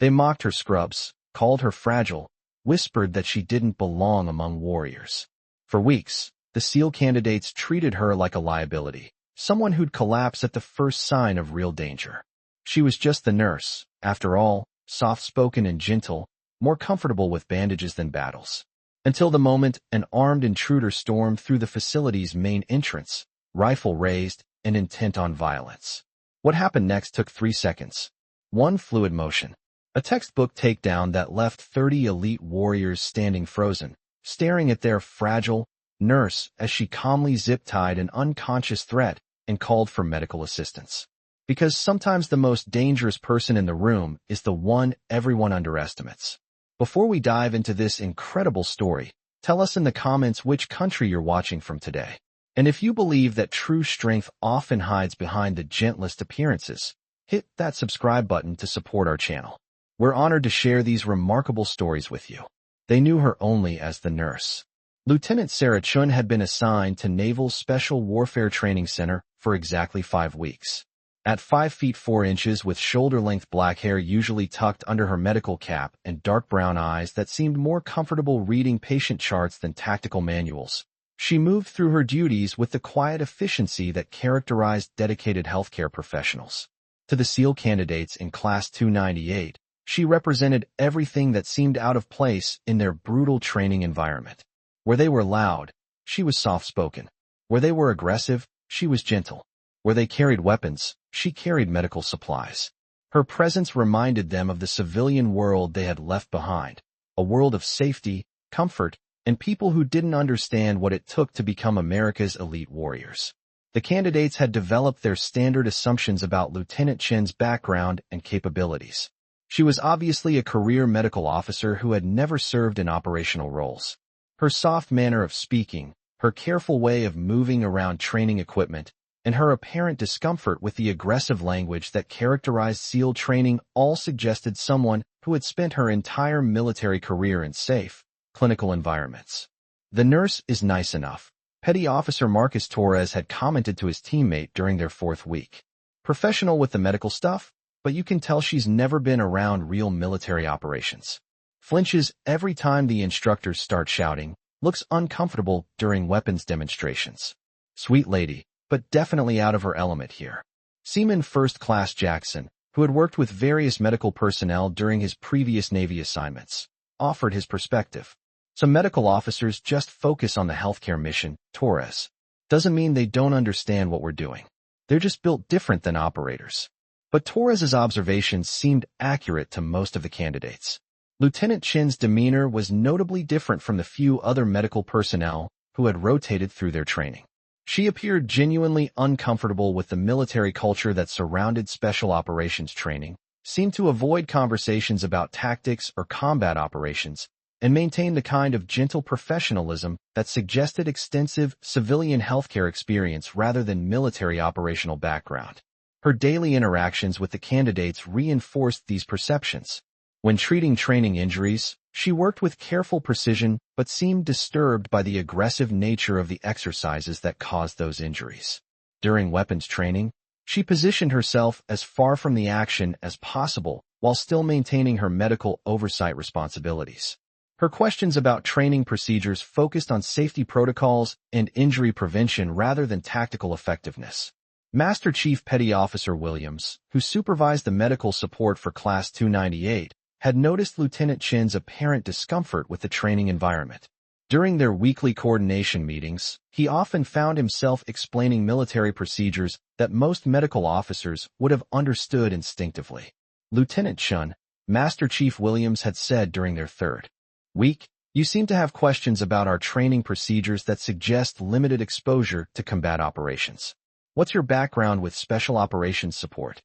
They mocked her scrubs, called her fragile, whispered that she didn't belong among warriors. For weeks, the SEAL candidates treated her like a liability, someone who'd collapse at the first sign of real danger. She was just the nurse, after all, soft-spoken and gentle, more comfortable with bandages than battles. Until the moment an armed intruder stormed through the facility's main entrance, rifle raised and intent on violence. What happened next took 3 seconds. One fluid motion. A textbook takedown that left 30 elite warriors standing frozen, staring at their fragile nurse as she calmly zip-tied an unconscious threat and called for medical assistance. Because sometimes the most dangerous person in the room is the one everyone underestimates. Before we dive into this incredible story, tell us in the comments which country you're watching from today. And if you believe that true strength often hides behind the gentlest appearances, hit that subscribe button to support our channel. We're honored to share these remarkable stories with you. They knew her only as the nurse. Lieutenant Sarah Chen had been assigned to Naval Special Warfare Training Center for exactly 5 weeks. At 5 feet 4 inches with shoulder-length black hair usually tucked under her medical cap and dark brown eyes that seemed more comfortable reading patient charts than tactical manuals, she moved through her duties with the quiet efficiency that characterized dedicated healthcare professionals. To the SEAL candidates in Class 298, she represented everything that seemed out of place in their brutal training environment. Where they were loud, she was soft-spoken. Where they were aggressive, she was gentle. Where they carried weapons, she carried medical supplies. Her presence reminded them of the civilian world they had left behind, a world of safety, comfort, and people who didn't understand what it took to become America's elite warriors. The candidates had developed their standard assumptions about Lieutenant Chen's background and capabilities. She was obviously a career medical officer who had never served in operational roles. Her soft manner of speaking, her careful way of moving around training equipment, and her apparent discomfort with the aggressive language that characterized SEAL training all suggested someone who had spent her entire military career in safe, clinical environments. The nurse is nice enough, Petty Officer Marcus Torres had commented to his teammate during their 4th week. Professional with the medical stuff, but you can tell she's never been around real military operations. Flinches every time the instructors start shouting, looks uncomfortable during weapons demonstrations. Sweet lady, but definitely out of her element here. Seaman First Class Jackson, who had worked with various medical personnel during his previous Navy assignments, offered his perspective. Some medical officers just focus on the healthcare mission, Torres. Doesn't mean they don't understand what we're doing. They're just built different than operators. But Torres's observations seemed accurate to most of the candidates. Lieutenant Chen's demeanor was notably different from the few other medical personnel who had rotated through their training. She appeared genuinely uncomfortable with the military culture that surrounded special operations training, seemed to avoid conversations about tactics or combat operations, and maintained the kind of gentle professionalism that suggested extensive civilian healthcare experience rather than military operational background. Her daily interactions with the candidates reinforced these perceptions. When treating training injuries, she worked with careful precision but seemed disturbed by the aggressive nature of the exercises that caused those injuries. During weapons training, she positioned herself as far from the action as possible while still maintaining her medical oversight responsibilities. Her questions about training procedures focused on safety protocols and injury prevention rather than tactical effectiveness. Master Chief Petty Officer Williams, who supervised the medical support for Class 298, had noticed Lieutenant Chen's apparent discomfort with the training environment. During their weekly coordination meetings, he often found himself explaining military procedures that most medical officers would have understood instinctively. Lieutenant Chen, Master Chief Williams had said during their 3rd week, "You seem to have questions about our training procedures that suggest limited exposure to combat operations. What's your background with special operations support?"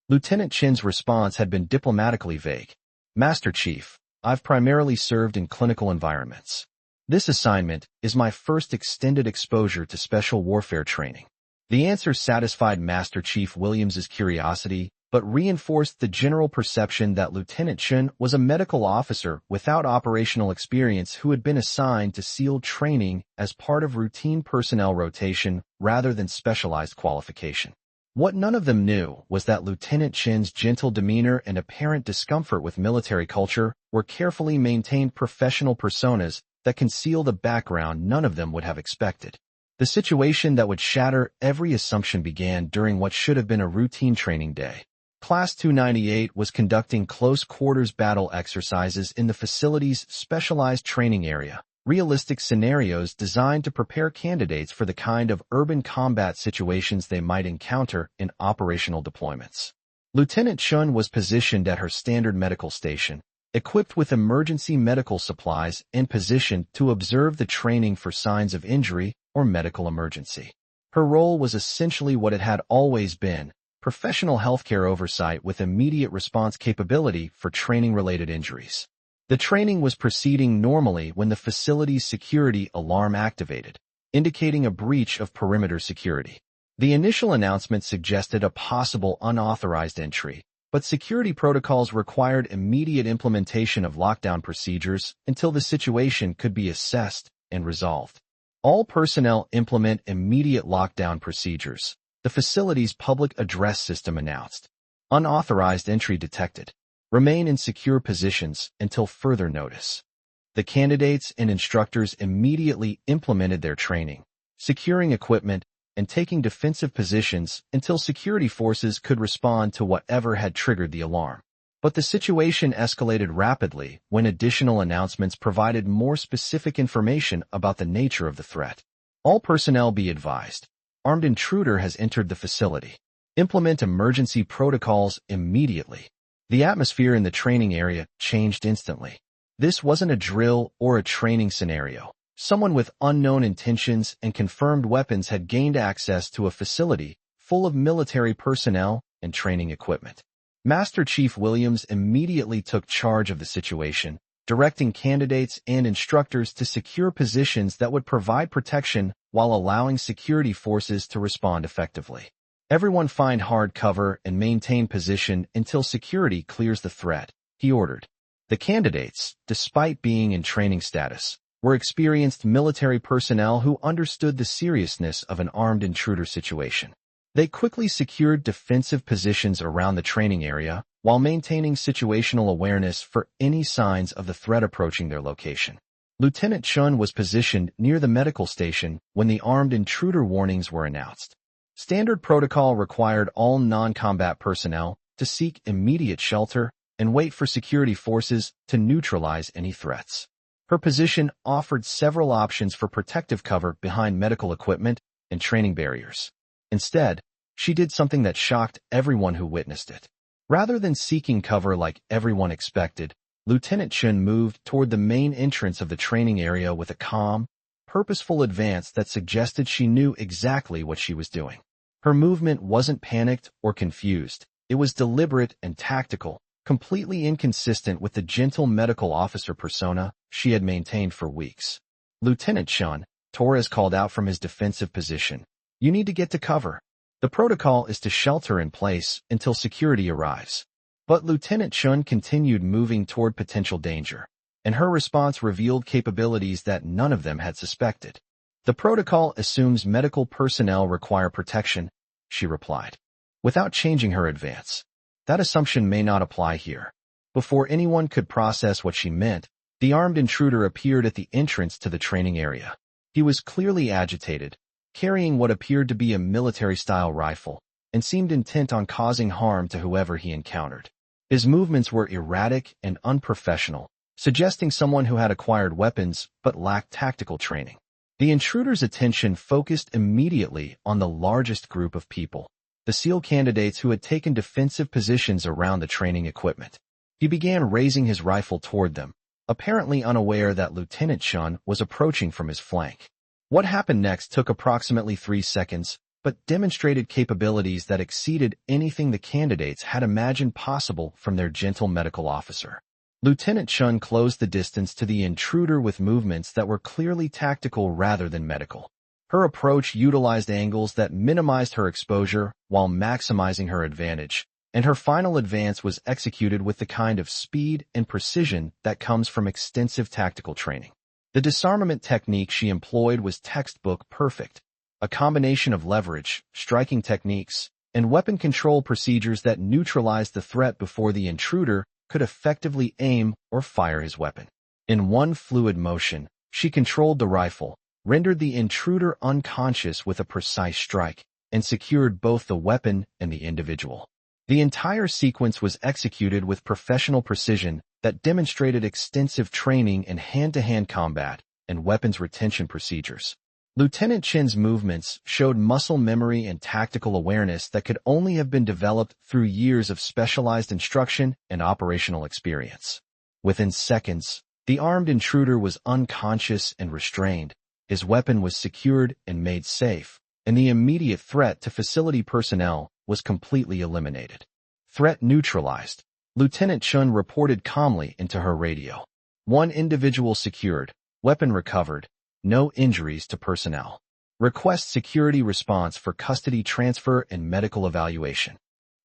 Lieutenant Chen's response had been diplomatically vague. "Master Chief, I've primarily served in clinical environments. This assignment is my first extended exposure to special warfare training." The answer satisfied Master Chief Williams's curiosity, but reinforced the general perception that Lieutenant Chen was a medical officer without operational experience who had been assigned to SEAL training as part of routine personnel rotation rather than specialized qualification. What none of them knew was that Lieutenant Chen's gentle demeanor and apparent discomfort with military culture were carefully maintained professional personas that conceal the background none of them would have expected. The situation that would shatter every assumption began during what should have been a routine training day. Class 298 was conducting close-quarters battle exercises in the facility's specialized training area, realistic scenarios designed to prepare candidates for the kind of urban combat situations they might encounter in operational deployments. Lieutenant Chen was positioned at her standard medical station, equipped with emergency medical supplies and positioned to observe the training for signs of injury or medical emergency. Her role was essentially what it had always been: professional healthcare oversight with immediate response capability for training-related injuries. The training was proceeding normally when the facility's security alarm activated, indicating a breach of perimeter security. The initial announcement suggested a possible unauthorized entry, but security protocols required immediate implementation of lockdown procedures until the situation could be assessed and resolved. All personnel implement immediate lockdown procedures, the facility's public address system announced. Unauthorized entry detected. Remain in secure positions until further notice. The candidates and instructors immediately implemented their training, securing equipment and taking defensive positions until security forces could respond to whatever had triggered the alarm. But the situation escalated rapidly when additional announcements provided more specific information about the nature of the threat. All personnel be advised. Armed intruder has entered the facility. Implement emergency protocols immediately. The atmosphere in the training area changed instantly. This wasn't a drill or a training scenario. Someone with unknown intentions and confirmed weapons had gained access to a facility full of military personnel and training equipment. Master Chief Williams immediately took charge of the situation, directing candidates and instructors to secure positions that would provide protection while allowing security forces to respond effectively. Everyone find hard cover and maintain position until security clears the threat, he ordered. The candidates, despite being in training status, were experienced military personnel who understood the seriousness of an armed intruder situation. They quickly secured defensive positions around the training area while maintaining situational awareness for any signs of the threat approaching their location. Lieutenant Chen was positioned near the medical station when the armed intruder warnings were announced. Standard protocol required all non-combat personnel to seek immediate shelter and wait for security forces to neutralize any threats. Her position offered several options for protective cover behind medical equipment and training barriers. Instead, she did something that shocked everyone who witnessed it. Rather than seeking cover like everyone expected, Lieutenant Chen moved toward the main entrance of the training area with a calm, purposeful advance that suggested she knew exactly what she was doing. Her movement wasn't panicked or confused. It was deliberate and tactical, completely inconsistent with the gentle medical officer persona she had maintained for weeks. Lieutenant Chen, Torres called out from his defensive position. You need to get to cover. The protocol is to shelter in place until security arrives. But Lieutenant Chen continued moving toward potential danger, and her response revealed capabilities that none of them had suspected. The protocol assumes medical personnel require protection, she replied, without changing her advance. That assumption may not apply here. Before anyone could process what she meant, the armed intruder appeared at the entrance to the training area. He was clearly agitated, carrying what appeared to be a military-style rifle, and seemed intent on causing harm to whoever he encountered. His movements were erratic and unprofessional, suggesting someone who had acquired weapons but lacked tactical training. The intruder's attention focused immediately on the largest group of people, the SEAL candidates who had taken defensive positions around the training equipment. He began raising his rifle toward them, apparently unaware that Lieutenant Chen was approaching from his flank. What happened next took approximately 3 seconds, but demonstrated capabilities that exceeded anything the candidates had imagined possible from their gentle medical officer. Lieutenant Chen closed the distance to the intruder with movements that were clearly tactical rather than medical. Her approach utilized angles that minimized her exposure while maximizing her advantage, and her final advance was executed with the kind of speed and precision that comes from extensive tactical training. The disarmament technique she employed was textbook perfect, a combination of leverage, striking techniques, and weapon control procedures that neutralized the threat before the intruder could effectively aim or fire his weapon. In one fluid motion, she controlled the rifle, rendered the intruder unconscious with a precise strike, and secured both the weapon and the individual. The entire sequence was executed with professional precision that demonstrated extensive training in hand-to-hand combat and weapons retention procedures. Lieutenant Chen's movements showed muscle memory and tactical awareness that could only have been developed through years of specialized instruction and operational experience. Within seconds, the armed intruder was unconscious and restrained, his weapon was secured and made safe, and the immediate threat to facility personnel was completely eliminated. Threat neutralized, Lieutenant Chen reported calmly into her radio. One individual secured, weapon recovered, no injuries to personnel. Request security response for custody transfer and medical evaluation.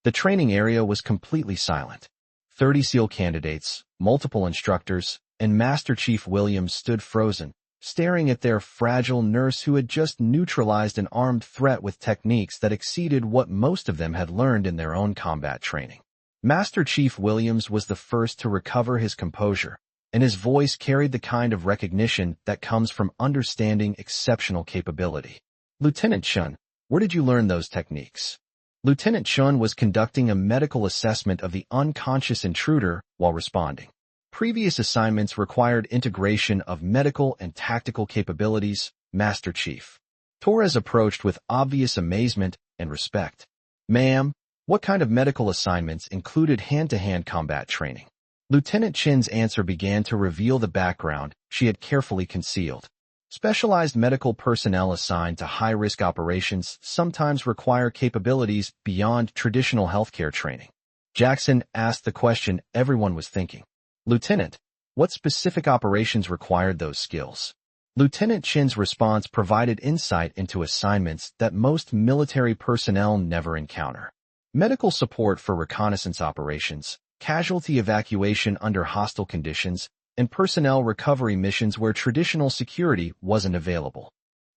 The training area was completely silent. 30 SEAL candidates, multiple instructors, and Master Chief Williams stood frozen, staring at their fragile nurse who had just neutralized an armed threat with techniques that exceeded what most of them had learned in their own combat training. Master Chief Williams was the first to recover his composure, and his voice carried the kind of recognition that comes from understanding exceptional capability. Lieutenant Chen, where did you learn those techniques? Lieutenant Chen was conducting a medical assessment of the unconscious intruder while responding. Previous assignments required integration of medical and tactical capabilities, Master Chief. Torres approached with obvious amazement and respect. Ma'am, what kind of medical assignments included hand-to-hand combat training? Lieutenant Chen's answer began to reveal the background she had carefully concealed. Specialized medical personnel assigned to high-risk operations sometimes require capabilities beyond traditional healthcare training. Jackson asked the question everyone was thinking. Lieutenant, what specific operations required those skills? Lieutenant Chen's response provided insight into assignments that most military personnel never encounter. Medical support for reconnaissance operations, casualty evacuation under hostile conditions, and personnel recovery missions where traditional security wasn't available.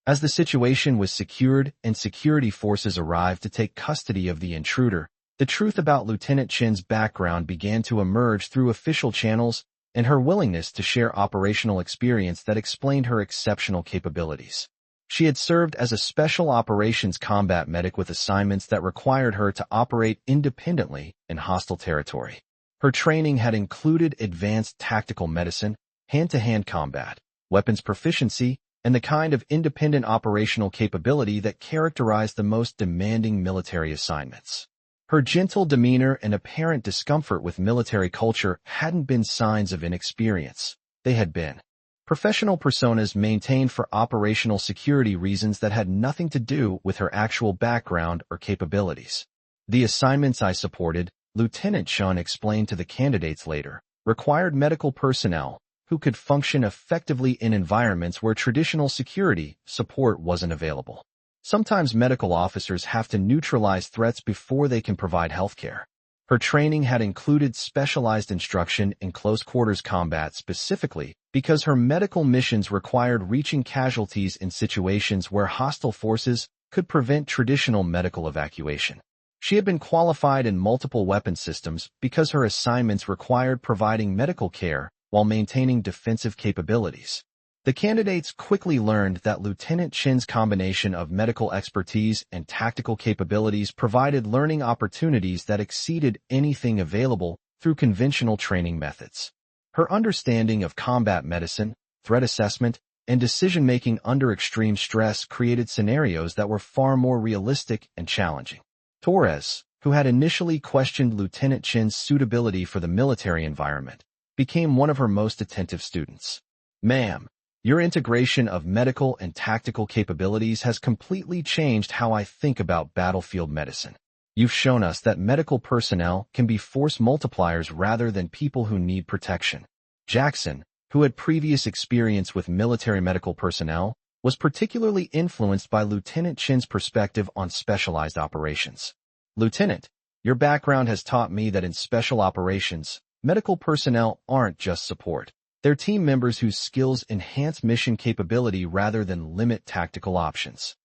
As the situation was secured and security forces arrived to take custody of the intruder, the truth about Lieutenant Chen's background began to emerge through official channels and her willingness to share operational experience that explained her exceptional capabilities. She had served as a special operations combat medic with assignments that required her to operate independently in hostile territory. Her training had included advanced tactical medicine, hand-to-hand combat, weapons proficiency, and the kind of independent operational capability that characterized the most demanding military assignments. Her gentle demeanor and apparent discomfort with military culture hadn't been signs of inexperience. They had been professional personas maintained for operational security reasons that had nothing to do with her actual background or capabilities. The assignments I supported, Lieutenant Chen explained to the candidates later, required medical personnel who could function effectively in environments where traditional security support wasn't available. Sometimes medical officers have to neutralize threats before they can provide healthcare. Her training had included specialized instruction in close-quarters combat specifically because her medical missions required reaching casualties in situations where hostile forces could prevent traditional medical evacuation. She had been qualified in multiple weapon systems because her assignments required providing medical care while maintaining defensive capabilities. The candidates quickly learned that Lieutenant Chen's combination of medical expertise and tactical capabilities provided learning opportunities that exceeded anything available through conventional training methods. Her understanding of combat medicine, threat assessment, and decision-making under extreme stress created scenarios that were far more realistic and challenging. Torres, who had initially questioned Lieutenant Chen's suitability for the military environment, became one of her most attentive students. Ma'am, your integration of medical and tactical capabilities has completely changed how I think about battlefield medicine. You've shown us that medical personnel can be force multipliers rather than people who need protection. Jackson, who had previous experience with military medical personnel, was particularly influenced by Lieutenant Chen's perspective on specialized operations. Lieutenant, your background has taught me that in special operations, medical personnel aren't just support. They're team members whose skills enhance mission capability rather than limit tactical options.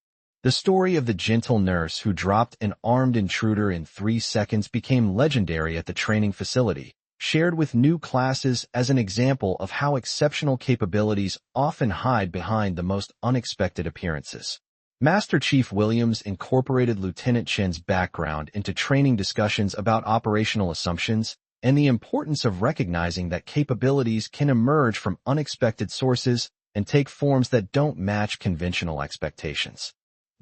The story of the gentle nurse who dropped an armed intruder in 3 seconds became legendary at the training facility, shared with new classes as an example of how exceptional capabilities often hide behind the most unexpected appearances. Master Chief Williams incorporated Lieutenant Chen's background into training discussions about operational assumptions and the importance of recognizing that capabilities can emerge from unexpected sources and take forms that don't match conventional expectations.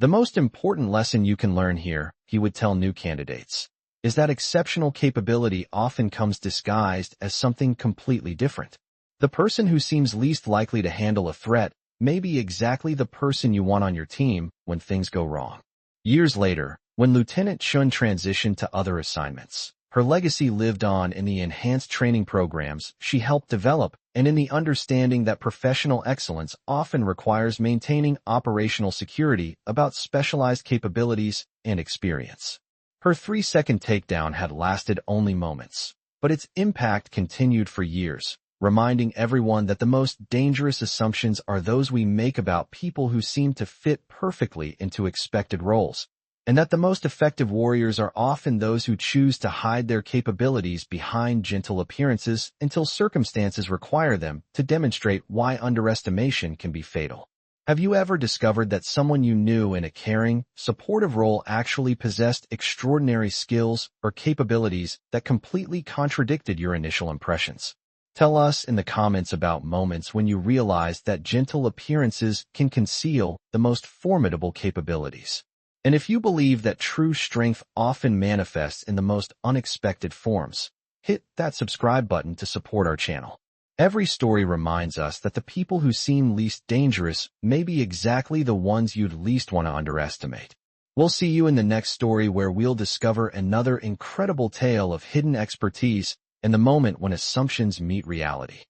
The most important lesson you can learn here, he would tell new candidates, is that exceptional capability often comes disguised as something completely different. The person who seems least likely to handle a threat may be exactly the person you want on your team when things go wrong. Years later, when Lieutenant Chen transitioned to other assignments, her legacy lived on in the enhanced training programs she helped develop and in the understanding that professional excellence often requires maintaining operational security about specialized capabilities and experience. Her 3-second takedown had lasted only moments, but its impact continued for years, reminding everyone that the most dangerous assumptions are those we make about people who seem to fit perfectly into expected roles, and that the most effective warriors are often those who choose to hide their capabilities behind gentle appearances until circumstances require them to demonstrate why underestimation can be fatal. Have you ever discovered that someone you knew in a caring, supportive role actually possessed extraordinary skills or capabilities that completely contradicted your initial impressions? Tell us in the comments about moments when you realized that gentle appearances can conceal the most formidable capabilities. And if you believe that true strength often manifests in the most unexpected forms, hit that subscribe button to support our channel. Every story reminds us that the people who seem least dangerous may be exactly the ones you'd least want to underestimate. We'll see you in the next story where we'll discover another incredible tale of hidden expertise and the moment when assumptions meet reality.